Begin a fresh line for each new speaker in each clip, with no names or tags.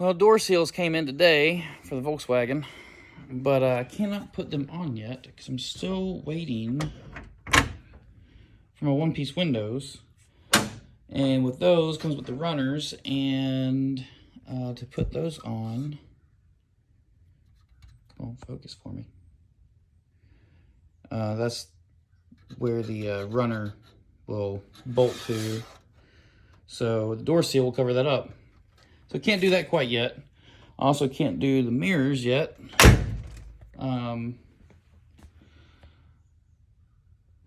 Well, door seals came in today for the Volkswagen, but I cannot put them on yet because I'm still waiting for my one-piece windows. And with those comes with the runners, and to put those on, come on, focus for me. That's where the runner will bolt to. So the door seal will cover that up. So can't do that quite yet. I also can't do the mirrors yet. The only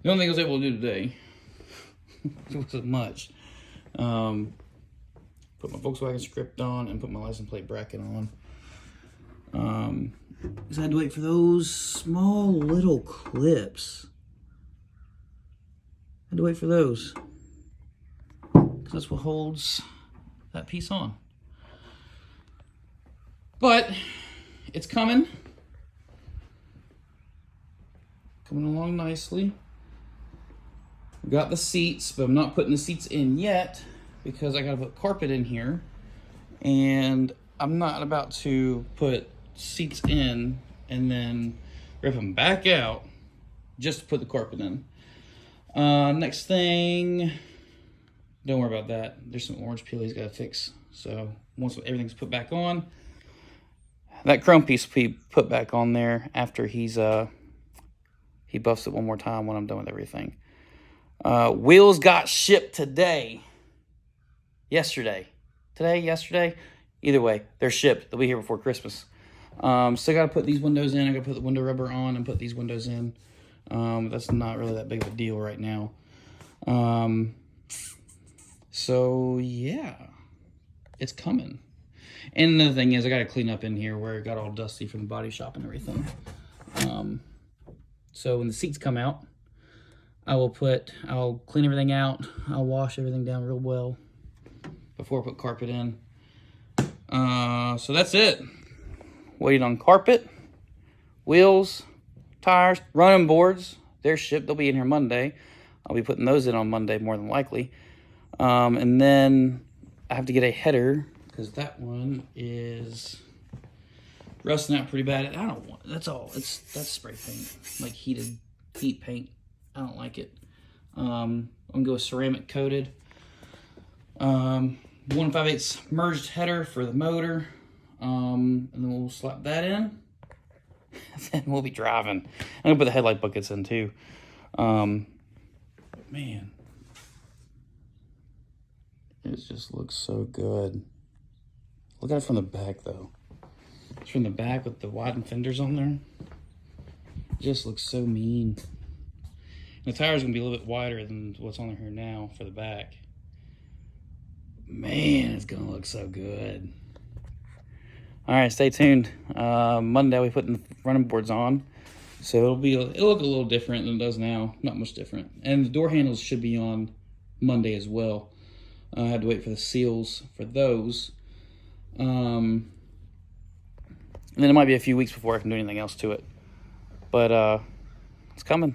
thing I was able to do today, it wasn't much. Put my Volkswagen script on and put my license plate bracket on. Because I had to wait for those small little clips. I had to wait for those. Because that's what holds that piece on. But it's coming. Coming along nicely. I've got the seats, but I'm not putting the seats in yet because I gotta put carpet in here. And I'm not about to put seats in and then rip them back out just to put the carpet in. Next thing, don't worry about that. There's some orange peel he's gotta fix. So once everything's put back on, that chrome piece will be put back on there after he buffs it one more time when I'm done with everything. Wheels got shipped today. Yesterday. Today, yesterday. Either way, they're shipped. They'll be here before Christmas. Still got to put these windows in. I got to put the window rubber on and put these windows in. That's not really that big of a deal right now. So, yeah. It's coming. And another thing is I got to clean up in here where it got all dusty from the body shop and everything. So when the seats come out, I'll clean everything out. I'll wash everything down real well before I put carpet in. So that's it. Waiting on carpet, wheels, tires, running boards. They're shipped. They'll be in here Monday. I'll be putting those in on Monday more than likely. And then I have to get a header because that one is rusting out pretty bad. I don't want, that's spray paint, like heat paint. I don't like it. I'm gonna go with ceramic coated. 1 5/8 merged header for the motor. And then we'll slap that in. Then we'll be driving. I'm gonna put the headlight buckets in too. Man, it just looks so good. Look at it from the back though. It's from the back with the widened fenders on there. It just looks so mean. The tire's gonna be a little bit wider than what's on here now for the back. Man, it's gonna look so good. All right, stay tuned. Monday we put the running boards on, so it'll look a little different than it does now. Not much different. And the door handles should be on Monday as well. I had to wait for the seals for those. And then it might be a few weeks before I can do anything else to it. But it's coming.